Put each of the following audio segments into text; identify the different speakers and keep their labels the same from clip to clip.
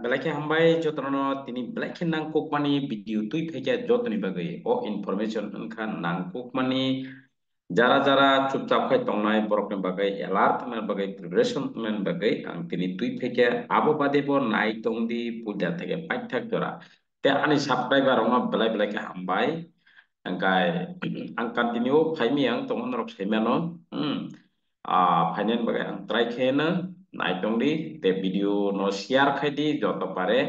Speaker 1: belaki hambai jotono tini belaki nangkuk mani video tui pheke jotoni bagai o information kan nangkuk mani jara jara chupchap khai tongnai borokni bagai alert men bagai preparation men bagai ang tini tui pheke abo bade bo nai tongdi puja theke paithak jora te ani subscriber ongma belai belai ke hambai angkai ang continue phaimi ang tongon rok saimano ফাইনেন bagai ang try khena naitung di te video no share khai di joto pare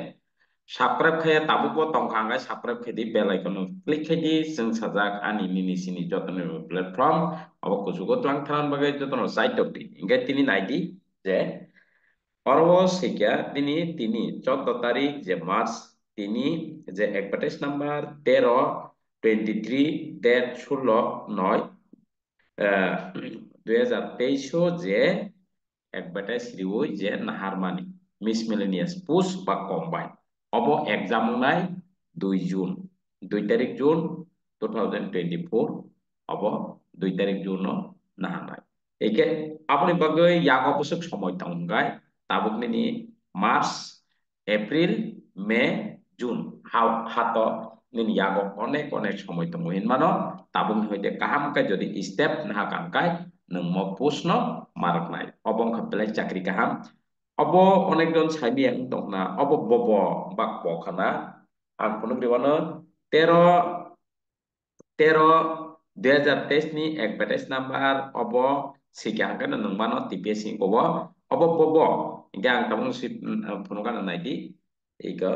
Speaker 1: subscribe khai tabu ko tongkhang gai subscribe khai di bell icon no click khai di sing sajak ani nini sini joto no platform abo kusugo tlang thalan bagai joto no site tok di ingai tini nai di je অরব শিকা তিনি 14 তারিখ যে March তিনি যে advertise number 13-23 date 16-9 2023 যে advertise riwoi je naharmani Miss Millennials push বা combine of exam নাই 2 June 2 তারিখ জুন 2024 অব 2 তারিখ জুন নাহানাই একে আপনি বাগৈ ইয়াক অবশ্যক সময় তংগাই তাবুকনি নি মার্চ এপ্রিল মে জুন হাত নিন ইয়াক অনেক অনেক সময় তং হিনমানো তাবুকনি হইতে কাহামকাই যদি স্টেপ নাহা কামকাই nung mo pusno maraknai obong khapelai chakri kaham obo onekjon saimi ang tongna obo bobo bak pokhana ang punuk diwano 13 ni advertise number obo sikyang kana nung mano TPS obo obo bobo gang tamung si punukan naidi ika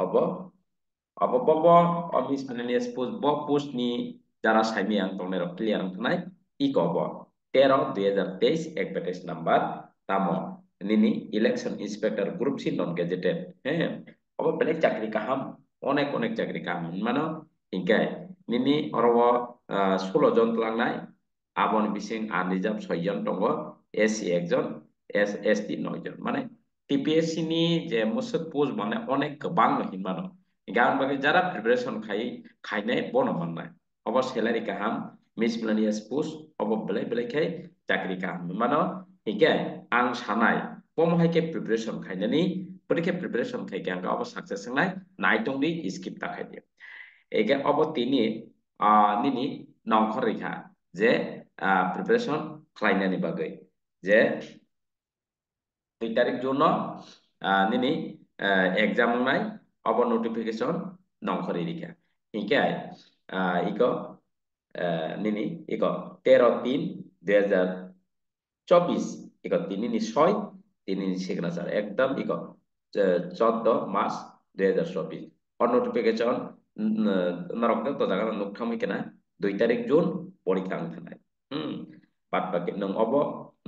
Speaker 1: obo obo bobo obis millennials post bo post ni jara saimi ang tongnero clear ang tunai ikobo 13 2023 advertise number tamo nini election inspector group si non gazetted obo belek chakri kaham onek onek chakri kaham mano ingkai nini orowo 16 জন tlangnai abon bising unreserved 6 জন tongo SC 1 জন ST 9 জন মানে TPSC ni je musuk post মানে অনেক kebang hinmano গান বাকি যারা preparation খাইনাই বনো মাননাই অব স্যালারি কাহাম মিস মিলেনিয়াস পুস অব বেলাই বেলাই খাই চাকরি কাহাম মানো হিকে আং সানাই পম হাইকে প্রিপারেশন খাইনানি পরীক্ষা প্রিপারেশন খাইকে আং অব সাকসেস নাই নাইটংদি স্কিপ তাখাই দিয়ে একে অব তিনি নিনি নংখর রেখা যে প্রিপারেশন খাইনানি বাগৈ যে 2 তারিখ জন্য নিনি এক্সাম নাই অব নোটিফিকেশন নংখরি রেখা হিকে ইকো nini iko 13-3-2024 iko tini ni soy tini ni signature ekdam iko 14 March 2024 or notification narokne to jaga nukthami kena 2 তারিখ জুন পরীক্ষা angthanai bat baki nung obo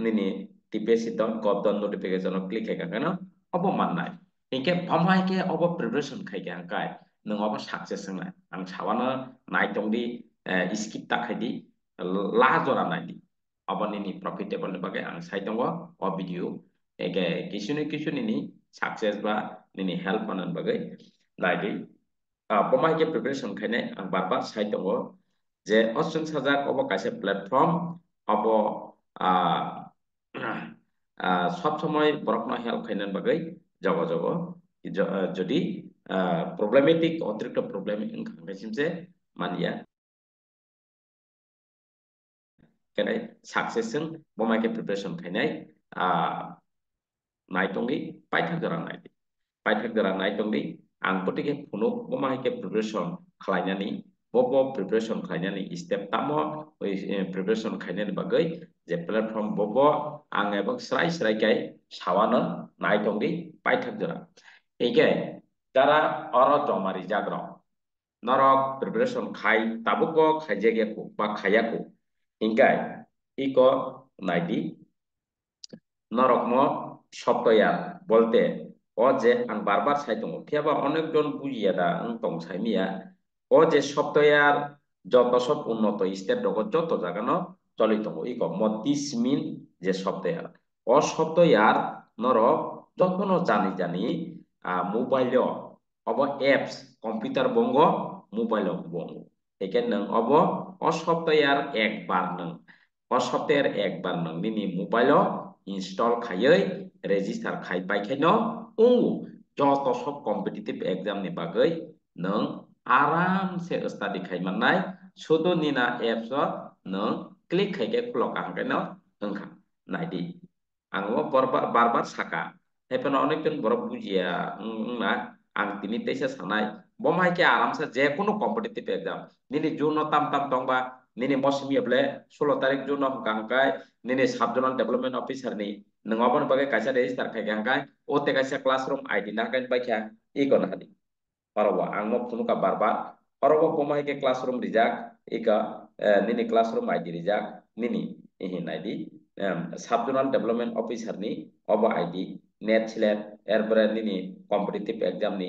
Speaker 1: nini TPSC don gobdon notification click hai kana obo mannai inke phamai ke obo preparation khai ke angkai nung obo success ngai ang sawana naitongdi skip takhadi la jora nai abani ni profitable ni bagai ang sai tongo o video ege kisuni ni success ba ni help manan bagai nai pamai ke preparation khaine ang barbar sai tongo je osung sajak obo kaise platform obo সব সময় বরকনা help খাইনান বাগৈ jug jug যদি problematic অতিরিক্ত problem ইনখাইছিম যে মানিয়া kenai success jeng bomai ke preparation khainai naitongi paithak jora naitongi ang potike phunuk bomai ke preparation khlainani bobo preparation khlainani step tamo preparation khainani bagai je platform bobo ang ebok srai kai sawana naitongi paithak jora ege jara oro jomari jagro norok preparation khai tabuko khaijege ko ba khayako ingkai iko naidi নরকম software বলতে ও যে আং বারবার সাইতং থিয়াবা অনেকজন বুঝিয়া দা তং সাইমিয়া ও যে software যত সব উন্নত স্টেপ দগ যত জাগানো চলিত ইক মতিসমিন যে সফটওয়্যার ও সফটওয়্যার নরক যতন জানি মোবাইল অব অ্যাপস কম্পিউটার বঙ্গ মোবাইল বঙ্গ এখানে নং অব ও সফটওয়্যার একবার নং ও সফটওয়্যার একবার নং নিনি mobile install khaयै register khai paikhaino ungu joto sob competitive exam ni bagai nang aram se study khai mannai sudo nina apps o nang click khaike khulok angkaino engkha naidi angmo barbar saka hepen অনেকজন বড় বুঝিয়া না আং তিনি তেইসা সানাই বমাইকে আরামসে যে কোনো competitive exam নিনি June তাম তাম দংবা নিনি মৌসুমি বলে 16 তারিখ জুন হংকাংকাই নিনি সাবজোনাল ডেভেলপমেন্ট অফিসার নি নङाबन बागे कायसा रेजिस्टार खायगे हंकाय ओते कायसा क्लासरूम आईडी नाकाय बायखा इगन हादी Orobo angmo punuka barbar orobo pomai ke classroom rijak ika nini classroom ID rijak nini ihin ID subzonal development officer ni obo ID net silet erbore nini competitive exam ni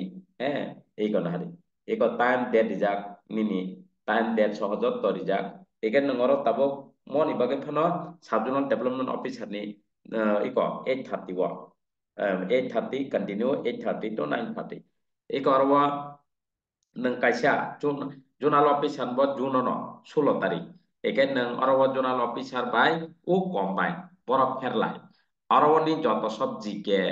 Speaker 1: এই কোন হারি eko time date rijak nini time date সহজত তো rijak এখানে নngoro tabok moni bage phano subzonal development officer ni iko 8:30 wa 8:30 continue 8:30 to 9:30 iko arwa nang kaisa zonal officer bo junono 16 tarik eken nang arawa zonal officer bai o combine borok ferlai arawa ni joto sob jike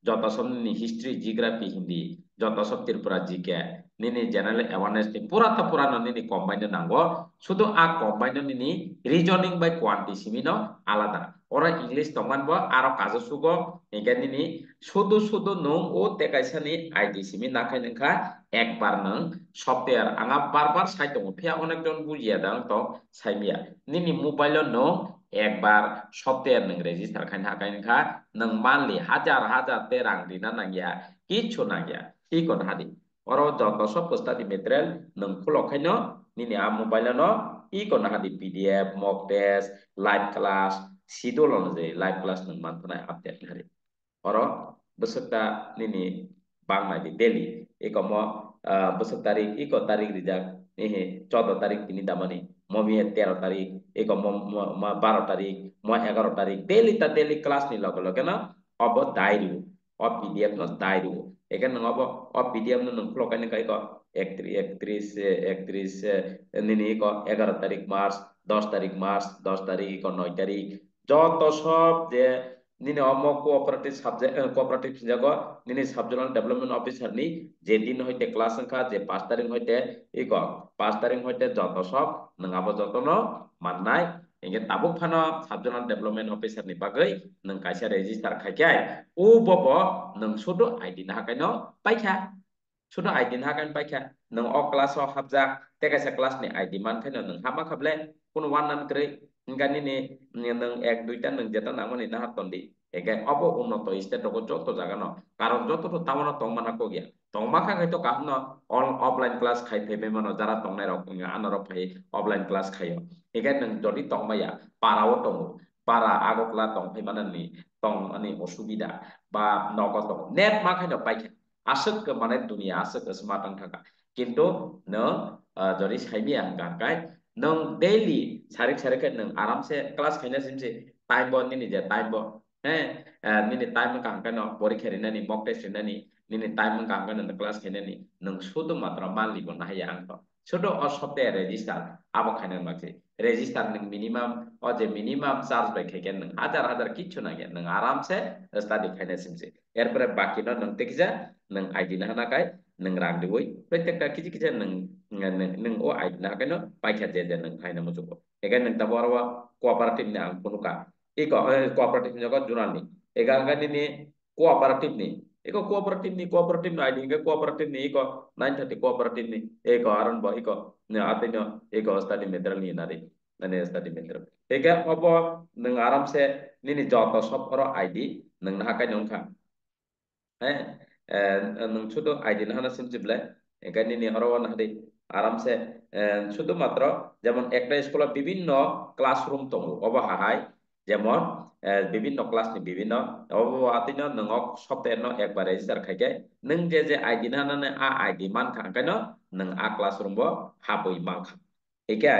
Speaker 1: joto sob ni history geography hindi joto sob Tripura jike nini general awareness ni pura ta pura no nini combine nango শুধু a combine nini reasoning by quantity simino আলাদা ওরা English তমান bo aro kajo sugo eken nini শুধু শুধু nung o tekaisani id simi nakai nangka একবার নং software আঙা বারবার সাইতো ফিয়া অনেকজন বুঝিয়া দাং তো সাইমিয়া নিনি মোবাইল নং একবার সফটওয়্যার নং রেজিস্টার খাইন হাকাইন খা নং মানলি হাজার হাজার তে রাং দিনা নাগিয়া কিচ্ছু নাগিয়া ই কোন হাদি অর যত সব স্টাডি মেটেরিয়াল নং খুলো খাইন নিনি আ মোবাইল ন ই কোন হাদি PDF mock test live class schedule অনুযায়ী লাইভ ক্লাস নং মানতনায় আপডেট হারি অর beserta nini bang na di Delhi ikomo besok tarik iko tarik rijak ehe 14 tarik ini damani momi 13 tarik iko mo 12 tarik mo 11 tarik daily class ni logo logo na obo diary o pdf no diary ekan ngobo o pdf no nang flow kan kai ko 31 nini iko 11 tarik March 10 tarik March 10 tarik iko 9 tarik যত সব যে নিনে অম cooperative subject cooperative জায়গা নিনে subzonal development officer নি যে দিন হইতে class সংখ্যা যে 5 তারিখ হইতে ইক 5 তারিখ হইতে যত সব নঙাবো যতন মাননাই এগে তাবুক ফানো সাবজোনাল ডেভেলপমেন্ট অফিসার নি বাগৈ নং কাইসা রেজিস্টার খাইকাই ও বব নং শুধু আইডি না হাকাইনো পাইখা শুধু আইডি না হাকাইন পাইখা নং অ ক্লাস অ হাবজা তে কাইসা ক্লাস নি আইডি মান খাইনো নং হামা খাবলে কোন ওয়ান নাম করে ইংগানি নি নং এক দুইটা নং যেটা নামনি না হাতন্দি এগে অব উন্নত স্টেট রকম যত জায়গা ন কারণ যতটুকু তামানো তংমানা কো গিয়া তংমাখা হয়তো কাহন অন অফলাইন ক্লাস খাই ফেবে মানো যারা তংনাই রক আনার ফাই অফলাইন ক্লাস খাইও এগে নং যদি তংমাইয়া পারাও তং পারা আগকলা তং ফাইমানানি তং ani অসুবিধা বা নগদ নেট মাখাইনো পাইখা আসক মানে দুনিয়া আসক স্মার্ট থাকা কিন্তু নং যদি সাইমিয়া গানকাই nong daily sarik sarik nong aram se class khaina simse time bo nini je time bo nini time kang kano porikha rinani mock test rinani nini time kang kano class khaina ni nong শুধু মাত্র মানলি bo na ya ang to শুধু o software register abo khaina makse register nong minimum o je minimum charge by khaken nong হাজার হাজার কিচ্ছু না গে nong aram se study khaina simse এরপরে বাকি no nong tekja nong id na hana kai nong rang diwoi প্রত্যেকটা কিছু কিছু nong nong o id na kai no paikha je je nong khaina mujuko egan nong tabarwa cooperative na ang punuka iko cooperative jago jurnal ni ega gani ni cooperative ni iko cooperative na id ke cooperative ni iko 930 cooperative ni eko aron bo iko ne atino eko study material ni nari nane study material ega obo nong aram se nini joto sob oro id nong na kai nong kha nung শুধু ID না হানা সিমজিবলে এখানে নি হরওয়ান হাদি আরামসে শুধুমাত্র যেমন একটা স্কুলে বিভিন্ন ক্লাসরুম দङ অব হাহাই যেমন বিভিন্ন ক্লাস নি বিভিন্ন অব আতিন নঙক সপ্তাহে ন একবার রেজিস্টার খাইকে নং যে আইডি না হানা আ আইডি মান খাঙ্কাই ন নং আ ক্লাসরুম ব হাবই মাংখা একে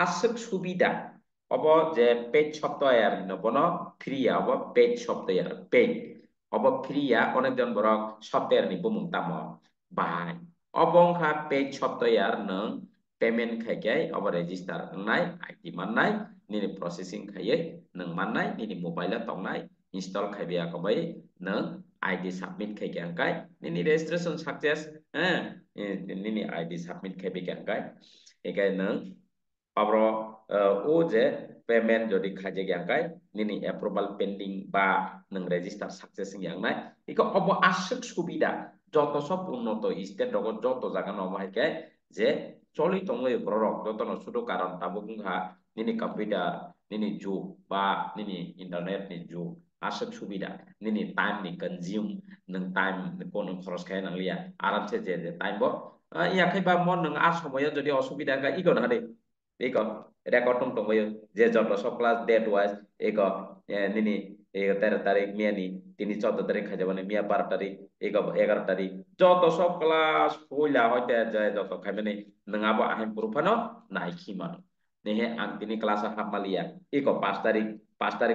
Speaker 1: আসক সুবিধা অব যে পেজ সপ্তাহে নবন ফ্রি অব পেজ সপ্তাহে পেজ অব ফ্রিয়া অনেকজন বড় সফটওয়্যার নি বুমুং তামো বাই অবংখা পেজ সফটওয়্যার নং পেমেন্ট খাইকাই অব রেজিস্টার নাই আইডি মাননাই নিনি প্রসেসিং খাইয়ে নং মাননাই নিনি mobile তংনাই install khaibia kabai nang ID submit khai kai nini registration success nini ID submit khaibia kai ekai nang abro o je payment jodi khaje yang kai nini approval pending ba nang register success yang nai iko obo asuk subida joto sob unnoto state rogo joto jaga no mai kai je choli tongoi borok joto no sudo karon tabuk ha nini computer nini jug ba nini internet ni jug asuk subida nini time ni consume nang time ko nang khoros khai nang liya aram se je time bo ya khai ba mon nang as samoyo jodi osubida ga iko na de iko record tong tongmoyo je joto sub class date wise iko nini ego 13 tarik mia ni tini 14 tarik khajabane mia 12 tarik ego 11 tarik joto sub class hoila hoite jay joto khamene nangabo ahem purufano naiki mano nehe ang tini kelas hamalia iko 5 tarik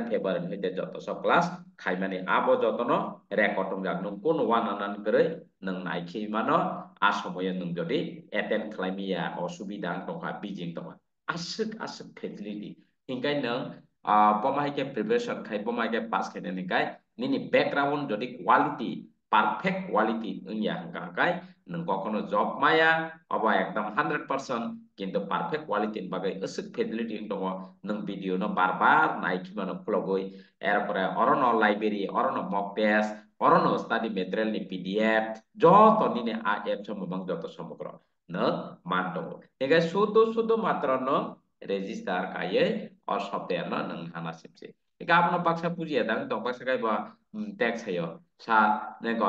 Speaker 1: Februari hoite joto sub class khaimane abo joto no record tong jak nung kun wananan kere nang naiki mano asomoyo nung jodi attend khlaimia osubidang tongha bijing tongha asuk asuk facility hingkai nang pemakai ke preparation khai pemakai ke pass khai nani kai nini background jodi quality perfect quality ungya hangka kai nang kokono job maya aba ekdam 100% কিন্তু perfect quality বাগে আসুক facility দङ নং video ন বারবার Nike মানো ফ্লগই এরপরে অরন লাইব্রেরি অরন মক টেস্ট অরন স্টাডি মেটেরিয়াল ni PDF যত নিনে আ এপ সমবং যত সমগ্র ন মান দङ এগে শুধু শুধু মাত্র ন register কায়ে or software no nang hana sipsi ika apno paksa puji adang dong paksa kai ba tax hayo sa ne ko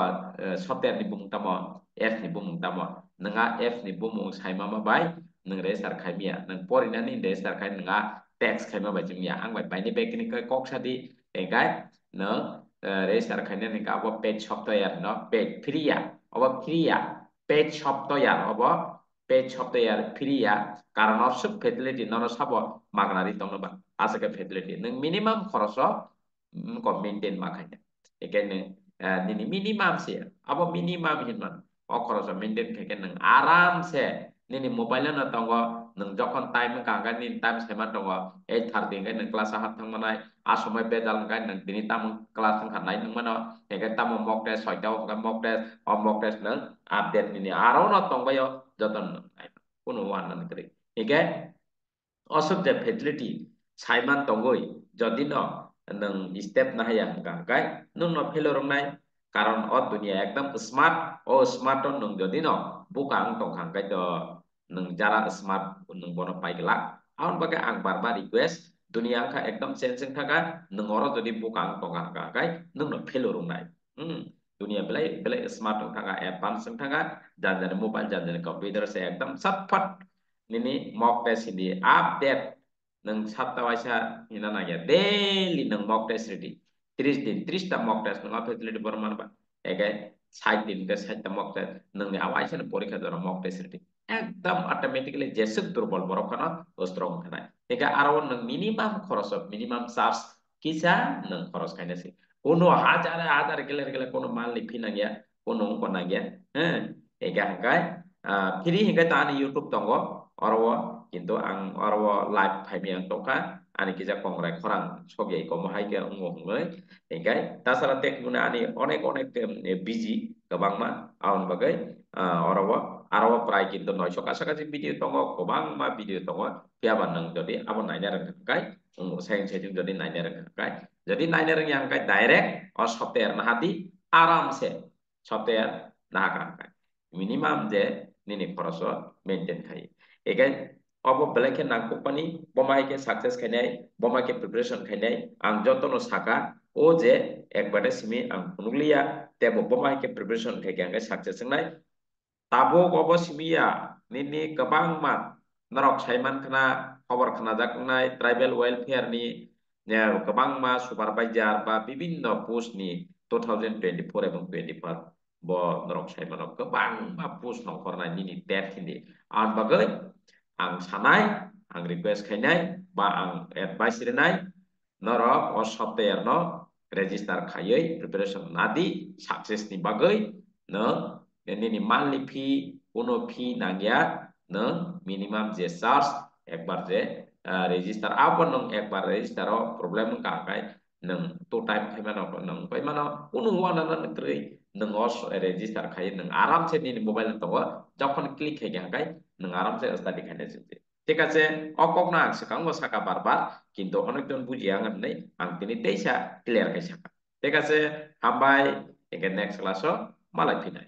Speaker 1: software ni bung tamo f ni bung tamo nanga f ni bung saima ma bai nang register khai mia nang porina ni register khai nanga tax khai ma bai jumya ang bai bai ni be kini kai kok sadi egai no register khai ni ka bo page software no page free ya obo free ya page software obo page software free ya karon of facility no sabo magnari tongba asake facility nang minimum khoroso ko maintain makanya ekene nini minimum se abo minimum hinman o khoroso maintain keke nang aram se nini mobile na tongo nang jokon time kanga nin time sema tongo 8:30 ngai nang class hat thang manai asomai bedal ngai nang dini tam class thang khanai nang mano eke tam mock test soitao ga mock test o mock test nang update nini aro na tongba yo joton kuno wan nan kri eke असुख J facility साइमान तंगoi जदि न नों step ना हाया गाय नों न fellow रंनाय कारण अ दुनिया एकदम स्मार्ट ओ स्मार्ट नों जदि न बुकां तंखां गाय द नों जारा स्मार्ट नों बनो पाइगला आउन बागे आं बार बार रिक्वेस्ट दुनिया का एकदम सेंसिंग थाका नों और जदि बुकां तंखां गाय नों न फेलो रंनाय दुनिया बेलाय बेलाय स्मार्ट थाका एडवांस थाका जान मोबाइल जान कंप्यूटर से एकदम सटफट nini mock test ini update nang sabta waisa ina na ya daily nang mock test ready 30 din 30 ta mock test nang facility berman ba ege 60 din ke 60 ta mock test nang ni awaisa na porikha dora mock test ready একদম automatically জেসুক দুর্বল বড় খানা strong খানা একা আরো নং minimum খরচ minimum charge কিসা নং খরচ খাইনাছি কোনো হাজার হাজার গেলে গেলে কোনো মাল নি ফি না গিয়া কোনো অঙ্ক না গিয়া হ্যাঁ একা হাঙ্গায় ফ্রি হিঙ্গায় তা ইউটিউব দङ orwo কিন্তু ang orwo live phaimiang tongka ani kija kongrai khorang sogyai ko mahai ke ungo hungai engkai tasara tek muna ani onek onek busy gabangma aun bagai orwo arwo prai কিন্তু 900 কাছাকাছি video tongo gobangma video tongo piaba nang jodi abo naina rang kai ungo saing saing jodi naina rang kai jadi naina rang yang kai direct or software na hati aram se software na kai minimum je nini khoroso maintain kai egan obo belake nangkukmani bomaike success khainai bomaike preparation khainai ang jotono saka o je ekbare simi ang punuglia tebo bomaike preparation khai ang success ngai tabo obo simia nini kabang mat narok saiman khana khobor khana jaknai tribal welfare ni kabang ma supervisor ba bibinno post ni 2024 এবং 25 bo narok saimanok kabang ma post nongkornai nini tet hindi an bagai ang sanai ang request khainai ba ang advice renai norok o software no register khayai preparation nadi success ni bagai no nini monthly fee কোনো fee nangya no minimum je charge ekbar je register apa nong ekbar register o problem ka kai nang to type khai mano ko nang pai mano unu wana nan trei nang os register khai nang aram se ni mobile to যখন click khai ga kai nang aram se study khai na jute ঠিক আছে অকক না সেকাং ও সাকা বারবার কিন্তু অনেকজন বুঝি আঙার নেই আং তিনি তেইসা ক্লিয়ার খাই সাকা ঠিক আছে হামবাই একে নেক্সট ক্লাস মালাই ফিনাই